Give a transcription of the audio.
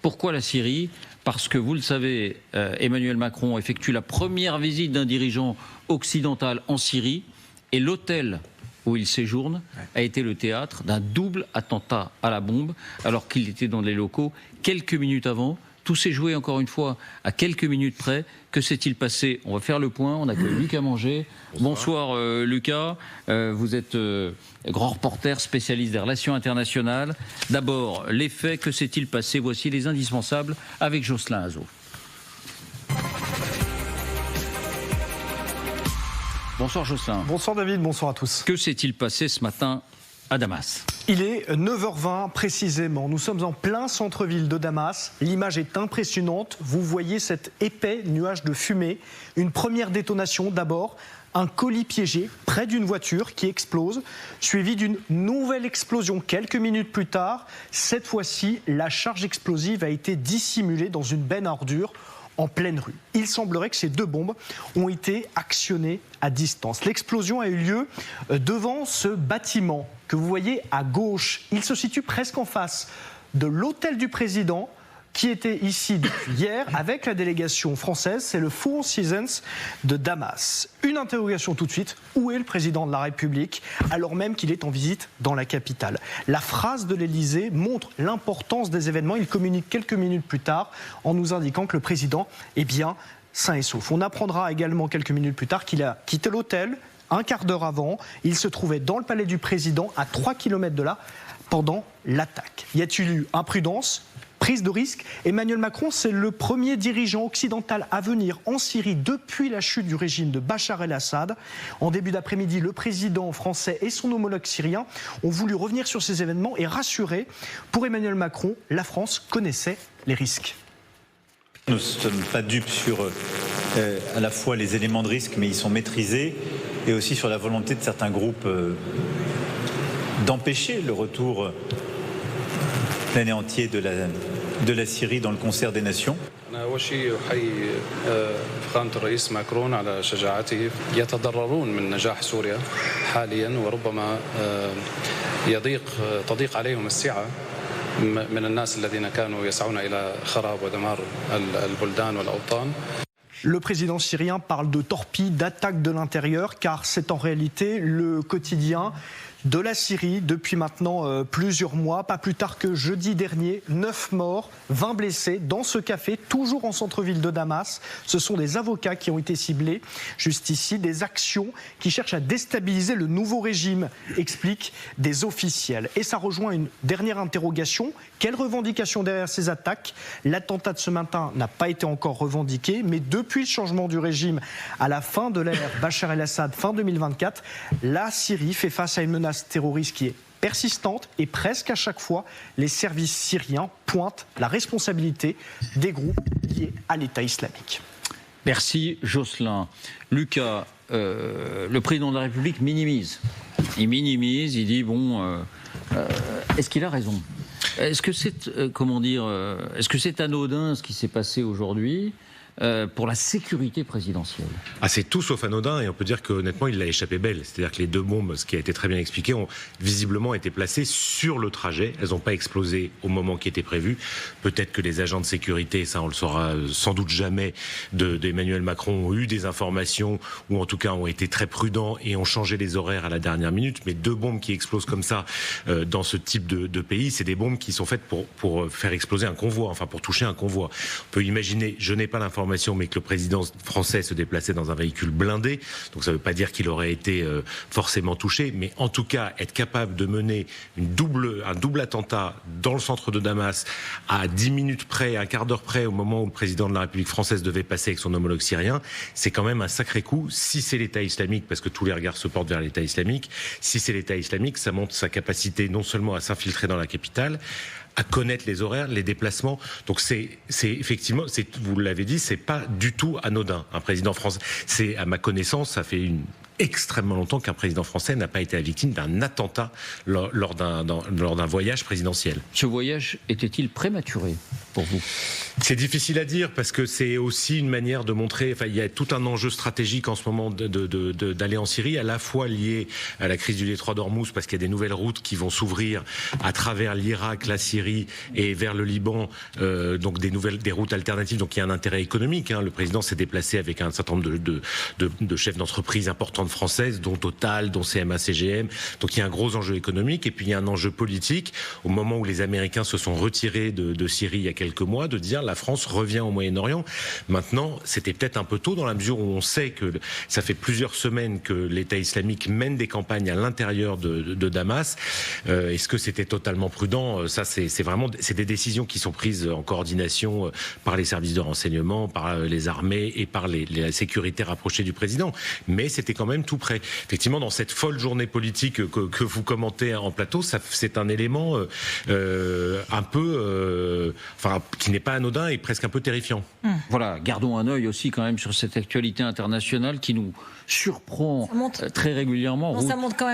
Pourquoi la Syrie ? Parce que, vous le savez, Emmanuel Macron effectue la première visite d'un dirigeant occidental en Syrie et l'hôtel où il séjourne a été le théâtre d'un double attentat à la bombe alors qu'il était dans les locaux quelques minutes avant. Tout s'est joué encore une fois à quelques minutes près. Que s'est-il passé ? On va faire le point. On accueille Lucas Manger. Bonsoir Lucas. Vous êtes grand reporter spécialiste des relations internationales. D'abord, les faits. Que s'est-il passé ? Voici les indispensables avec Jocelyn Azot. Bonsoir Jocelyn. Bonsoir David, bonsoir à tous. Que s'est-il passé ce matin à Damas ? Il est 9h20 précisément. Nous sommes en plein centre-ville de Damas. L'image est impressionnante. Vous voyez cet épais nuage de fumée. Une première détonation d'abord. Un colis piégé près d'une voiture qui explose, suivi d'une nouvelle explosion quelques minutes plus tard. Cette fois-ci, la charge explosive a été dissimulée dans une benne à ordures en pleine rue. Il semblerait que ces deux bombes ont été actionnées à distance. L'explosion a eu lieu devant ce bâtiment que vous voyez à gauche. Il se situe presque en face de l'hôtel du président qui était ici depuis hier avec la délégation française. C'est le Four Seasons de Damas. Une interrogation tout de suite. Où est le président de la République alors même qu'il est en visite dans la capitale ? La phrase de l'Élysée montre l'importance des événements. Il communique quelques minutes plus tard en nous indiquant que le président est bien sain et sauf. On apprendra également quelques minutes plus tard qu'il a quitté l'hôtel un quart d'heure avant. Il se trouvait dans le palais du président à 3 km de là pendant l'attaque. Y a-t-il eu imprudence ? Prise de risque. Emmanuel Macron, c'est le premier dirigeant occidental à venir en Syrie depuis la chute du régime de Bachar el-Assad. En début d'après-midi, le président français et son homologue syrien ont voulu revenir sur ces événements et rassurer. Pour Emmanuel Macron, la France connaissait les risques. Nous ne sommes pas dupes sur à la fois les éléments de risque, mais ils sont maîtrisés, et aussi sur la volonté de certains groupes d'empêcher le retour plein et entier de la Syrie dans le concert des nations. أول شيء أحيي فخامة الرئيس ماكرون على شجاعته. يتضررون من نجاح سوريا حاليا وربما تضيق عليهم السعة من الناس الذين كانوا يسعون إلى خراب ودمار البلدان والأوطان. Le président syrien parle de torpilles, d'attaques de l'intérieur, car c'est en réalité le quotidien de la Syrie depuis maintenant plusieurs mois. Pas plus tard que jeudi dernier, 9 morts, 20 blessés dans ce café, toujours en centre-ville de Damas. Ce sont des avocats qui ont été ciblés juste ici, des actions qui cherchent à déstabiliser le nouveau régime, expliquent des officiels. Et ça rejoint une dernière interrogation. Quelle revendication derrière ces attaques ? L'attentat de ce matin n'a pas été encore revendiqué, mais depuis le changement du régime à la fin de l'ère Bachar el-Assad, fin 2024, la Syrie fait face à une menace terroriste qui est persistante et presque à chaque fois, les services syriens pointent la responsabilité des groupes liés à l'État islamique. Merci Jocelyn. Lucas, le président de la République minimise. Il minimise, il dit est-ce qu'il a raison ? Est-ce que c'est est-ce que c'est anodin ce qui s'est passé aujourd'hui pour la sécurité présidentielle? C'est tout sauf anodin, et on peut dire qu'honnêtement il l'a échappé belle. C'est-à-dire que les deux bombes, ce qui a été très bien expliqué, ont visiblement été placées sur le trajet. Elles n'ont pas explosé au moment qui était prévu. Peut-être que les agents de sécurité, ça on le saura sans doute jamais, d'Emmanuel Macron ont eu des informations, ou en tout cas ont été très prudents et ont changé les horaires à la dernière minute. Mais deux bombes qui explosent comme ça dans ce type de pays, c'est des bombes qui sont faites pour faire exploser un convoi, enfin pour toucher un convoi. On peut imaginer, je n'ai pas l'information, mais que le président français se déplaçait dans un véhicule blindé, donc ça ne veut pas dire qu'il aurait été forcément touché, mais en tout cas être capable de mener un double attentat dans le centre de Damas à 10 minutes près, un quart d'heure près, au moment où le président de la République française devait passer avec son homologue syrien, c'est quand même un sacré coup. Si c'est l'État islamique, parce que tous les regards se portent vers l'État islamique, si c'est l'État islamique, ça montre sa capacité non seulement à s'infiltrer dans la capitale, à connaître les horaires, les déplacements. Donc c'est effectivement, vous l'avez dit, c'est pas du tout anodin. Un président français, c'est à ma connaissance, ça fait une extrêmement longtemps qu'un président français n'a pas été la victime d'un attentat lors d'un voyage présidentiel. Ce voyage était-il prématuré pour vous ? C'est difficile à dire parce que c'est aussi une manière de montrer, il y a tout un enjeu stratégique en ce moment d'aller en Syrie, à la fois lié à la crise du détroit d'Ormuz parce qu'il y a des nouvelles routes qui vont s'ouvrir à travers l'Irak, la Syrie et vers le Liban, donc des routes alternatives, donc il y a un intérêt économique. Le président s'est déplacé avec un certain nombre de chefs d'entreprise importantes françaises, dont Total, dont CMA-CGM, donc il y a un gros enjeu économique et puis il y a un enjeu politique au moment où les Américains se sont retirés de Syrie il y a quelques mois, de dire la France revient au Moyen-Orient. Maintenant, c'était peut-être un peu tôt dans la mesure où on sait que ça fait plusieurs semaines que l'État islamique mène des campagnes à l'intérieur de Damas. Est-ce que c'était totalement prudent ? Ça, c'est des décisions qui sont prises en coordination par les services de renseignement, par les armées et par la sécurité rapprochée du président. Mais c'était quand même tout près. Effectivement, dans cette folle journée politique que vous commentez en plateau, c'est un élément un peu, qui n'est pas anodin et presque un peu terrifiant. Voilà, gardons un œil aussi quand même sur cette actualité internationale qui nous surprend très régulièrement. Ça montre quand même